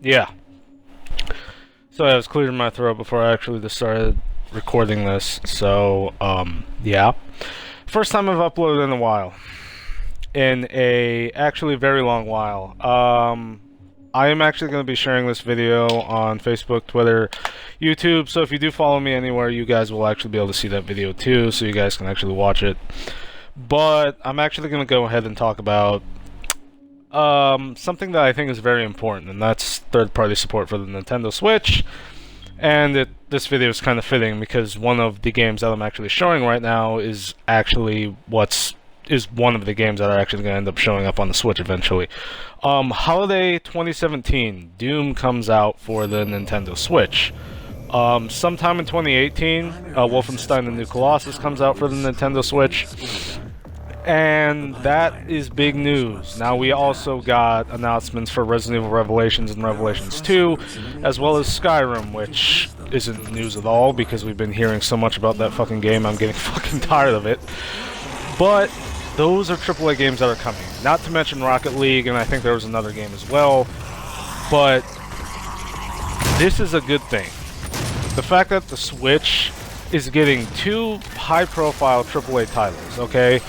Yeah. So I was clearing my throat before I actually just started recording this. So, yeah. First time I've uploaded in a while. In a actually very long while. I am actually going to be sharing this video on Facebook, Twitter, YouTube. So if you do follow me anywhere, you guys will actually be able to see that video too, so you guys can actually watch it. But I'm actually going to go ahead and talk about something that I think is very important, and that's third-party support for the Nintendo Switch. And this video is kind of fitting because one of the games that I'm actually showing right now is actually one of the games that are actually going to end up showing up on the Switch eventually. Holiday 2017, Doom comes out for the Nintendo Switch. Sometime in 2018, Wolfenstein the New Colossus comes out for the Nintendo Switch. And that is big news. Now we also got announcements for Resident Evil Revelations and Revelations 2, as well as Skyrim, which isn't news at all because we've been hearing so much about that fucking game, I'm getting fucking tired of it. But those are AAA games that are coming. Not to mention Rocket League, and I think there was another game as well. But this is a good thing. The fact that the Switch is getting two high-profile AAA titles, okay?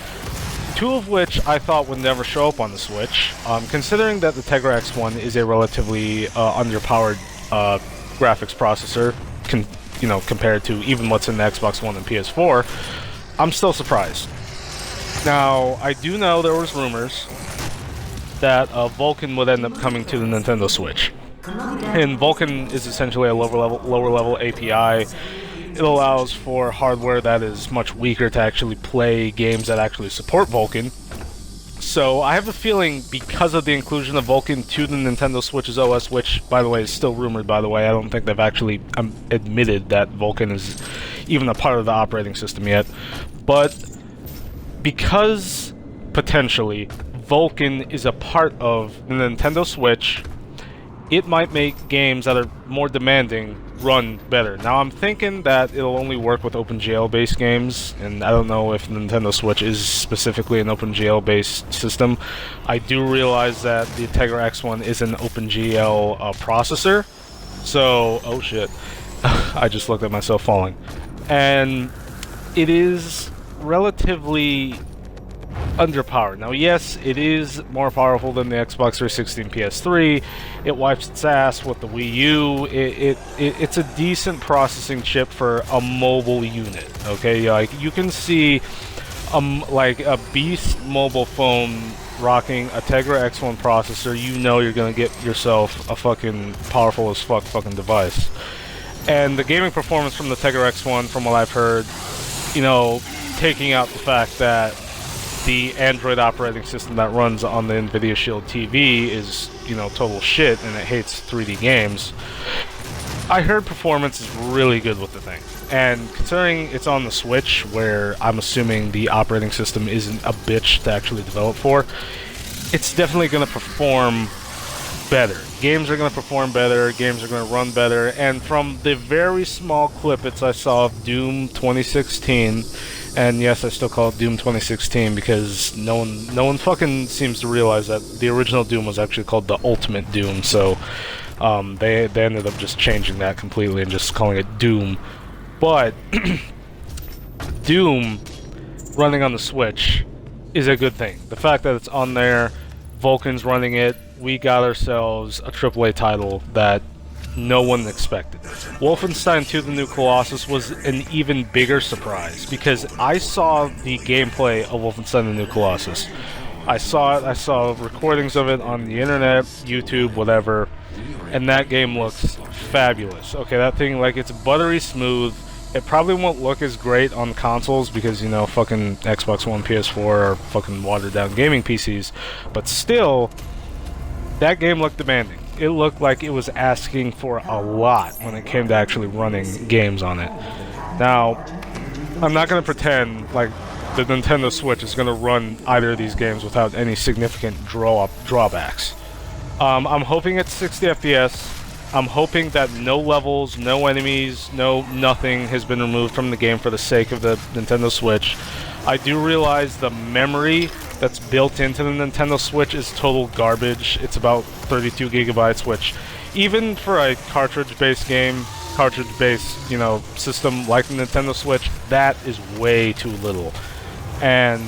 Two of which I thought would never show up on the Switch, considering that the Tegra X1 is a relatively underpowered graphics processor, compared to even what's in the Xbox One and PS4. I'm still surprised. Now, I do know there was rumors that Vulkan would end up coming to the Nintendo Switch. And Vulkan is essentially a lower level API. It allows for hardware that is much weaker to actually play games that actually support Vulkan. So I have a feeling because of the inclusion of Vulkan to the Nintendo Switch's OS, which, by the way, is still rumored, by the way. I don't think they've actually admitted that Vulkan is even a part of the operating system yet. But because, potentially, Vulkan is a part of the Nintendo Switch, it might make games that are more demanding run better. Now, I'm thinking that it'll only work with OpenGL-based games, and I don't know if the Nintendo Switch is specifically an OpenGL-based system. I do realize that the Tegra X1 is an OpenGL processor, so... oh shit. I just looked at myself falling. And it is relatively underpowered. Now, yes, it is more powerful than the Xbox 360 and PS3. It wipes its ass with the Wii U. It's a decent processing chip for a mobile unit. Okay, like you can see, like a beast mobile phone rocking a Tegra X1 processor. You know you're gonna get yourself a fucking powerful as fucking device. And the gaming performance from the Tegra X1, from what I've heard, taking out the fact that the Android operating system that runs on the Nvidia Shield TV is, total shit, and it hates 3D games. I heard performance is really good with the thing. And considering it's on the Switch, where I'm assuming the operating system isn't a bitch to actually develop for, it's definitely going to perform better. Games are going to perform better, games are going to run better, and from the very small clippets I saw of Doom 2016, and yes, I still call it Doom 2016 because no one fucking seems to realize that the original Doom was actually called the Ultimate Doom, so they ended up just changing that completely and just calling it Doom. But Doom running on the Switch is a good thing. The fact that it's on there, Vulkan's running it, we got ourselves a AAA title that no one expected. Wolfenstein 2 the New Colossus was an even bigger surprise because I saw the gameplay of Wolfenstein the New Colossus. I saw it, I saw recordings of it on the internet, YouTube, whatever, and that game looks fabulous. Okay, that thing, like, it's buttery smooth. It probably won't look as great on consoles because, fucking Xbox One, PS4 are fucking watered down gaming PCs, but still, that game looked demanding. It looked like it was asking for a lot when it came to actually running games on it. Now, I'm not going to pretend like the Nintendo Switch is going to run either of these games without any significant drawbacks. I'm hoping it's 60 FPS. I'm hoping that no levels, no enemies, nothing has been removed from the game for the sake of the Nintendo Switch. I do realize the memory that's built into the Nintendo Switch is total garbage. It's about 32 gigabytes, which even for a cartridge-based game, cartridge-based, you know, system like the Nintendo Switch, that is way too little. And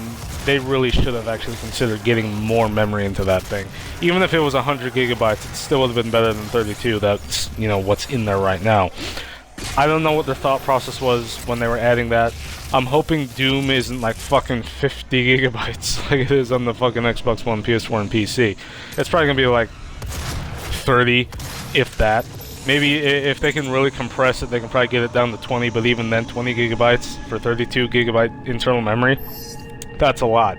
they really should have actually considered getting more memory into that thing. Even if it was 100 gigabytes, it still would have been better than 32. That's, you know, what's in there right now. I don't know what their thought process was when they were adding that. I'm hoping Doom isn't like fucking 50 gigabytes like it is on the fucking Xbox One, PS4, and PC. It's probably gonna be like 30, if that. Maybe if they can really compress it, they can probably get it down to 20, but even then, 20 gigabytes for 32 gigabyte internal memory, that's a lot.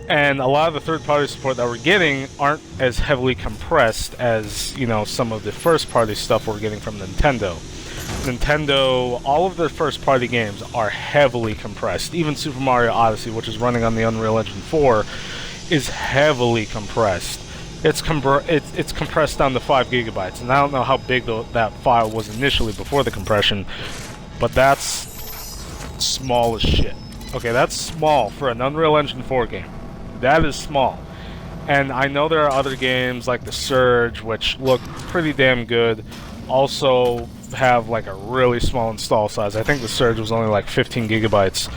And a lot of the third-party support that we're getting aren't as heavily compressed as, you know, some of the first-party stuff we're getting from Nintendo. Nintendo, all of their first-party games are heavily compressed. Even Super Mario Odyssey, which is running on the Unreal Engine 4, is heavily compressed. It's compressed down to 5 gigabytes, and I don't know how big that file was initially before the compression, but that's small as shit. Okay, that's small for an Unreal Engine 4 game. That is small. And I know there are other games like The Surge, which look pretty damn good, also have like a really small install size. I think The Surge was only like 15 gigabytes,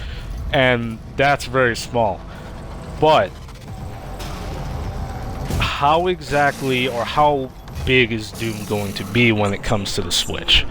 and that's very small. But how exactly or how big is Doom going to be when it comes to the Switch?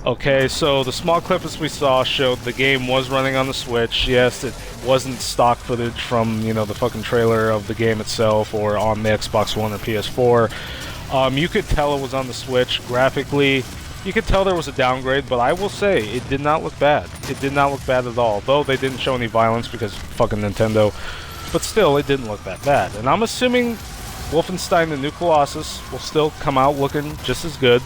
Okay, so the small clips we saw showed the game was running on the Switch. Yes, it wasn't stock footage from, you know, the fucking trailer of the game itself or on the Xbox One or PS4. You could tell it was on the Switch. Graphically, you could tell there was a downgrade, but I will say it did not look bad. It did not look bad at all, though they didn't show any violence because fucking Nintendo. But still, it didn't look that bad. And I'm assuming Wolfenstein: The New Colossus will still come out looking just as good.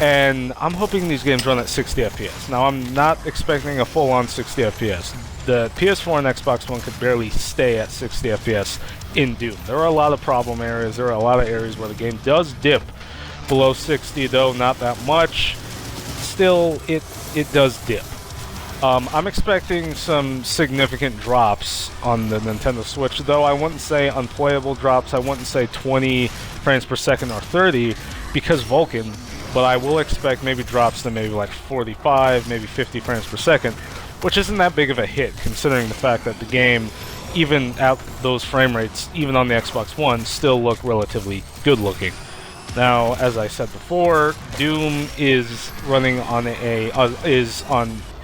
And I'm hoping these games run at 60 FPS. Now, I'm not expecting a full-on 60 FPS. The PS4 and Xbox One could barely stay at 60 FPS in Doom. There are a lot of problem areas. There are a lot of areas where the game does dip below 60, though not that much. Still, it does dip. I'm expecting some significant drops on the Nintendo Switch, though I wouldn't say unplayable drops. I wouldn't say 20 frames per second or 30 because Vulkan. But I will expect maybe drops to maybe like 45, maybe 50 frames per second, which isn't that big of a hit, considering the fact that the game, even at those frame rates, even on the Xbox One, still look relatively good looking. Now, as I said before, Doom is running on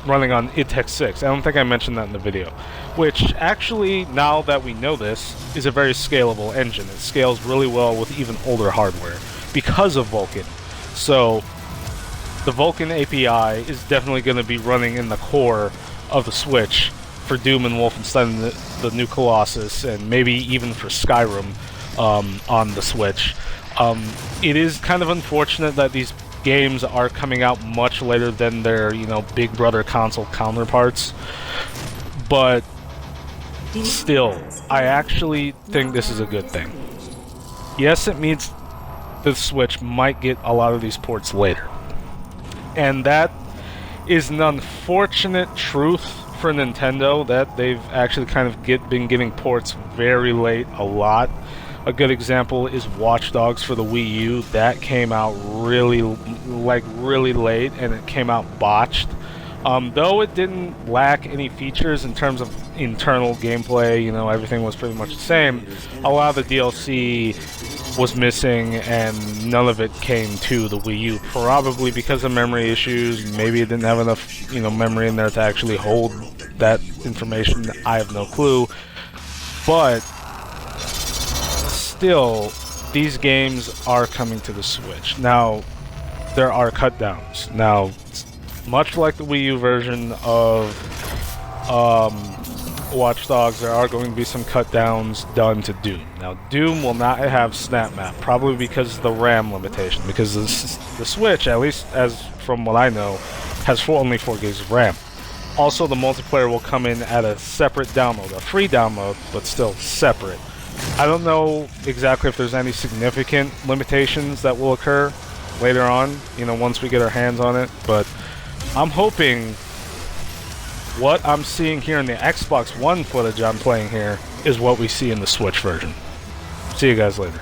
running on id 6. I don't think I mentioned that in the video, which actually, now that we know this, is a very scalable engine. It scales really well with even older hardware because of Vulkan. So, the Vulkan API is definitely going to be running in the core of the Switch for Doom and Wolfenstein, the New Colossus, and maybe even for Skyrim on the Switch. It is kind of unfortunate that these games are coming out much later than their, you know, big brother console counterparts. But still, I actually think this is a good thing. Yes, it means the Switch might get a lot of these ports later. And that is an unfortunate truth for Nintendo, that they've actually kind of been getting ports very late a lot. A good example is Watch Dogs for the Wii U. That came out really late, and it came out botched. Though it didn't lack any features in terms of internal gameplay, you know, everything was pretty much the same. A lot of the DLC was missing, and none of it came to the Wii U, probably because of memory issues. Maybe it didn't have enough, you know, memory in there to actually hold that information. I have no clue. But still, these games are coming to the Switch. Now, there are cut downs. Now, much like the Wii U version of Watch Dogs, there are going to be some cut downs done to Doom. Now, Doom will not have snap map, probably because of the RAM limitation, because the Switch, at least as from what I know, has only 4 gigs of RAM. Also, the multiplayer will come in at a separate download, a free download, but still separate. I don't know exactly if there's any significant limitations that will occur later on, you know, once we get our hands on it, but I'm hoping what I'm seeing here in the Xbox One footage I'm playing here is what we see in the Switch version. See you guys later.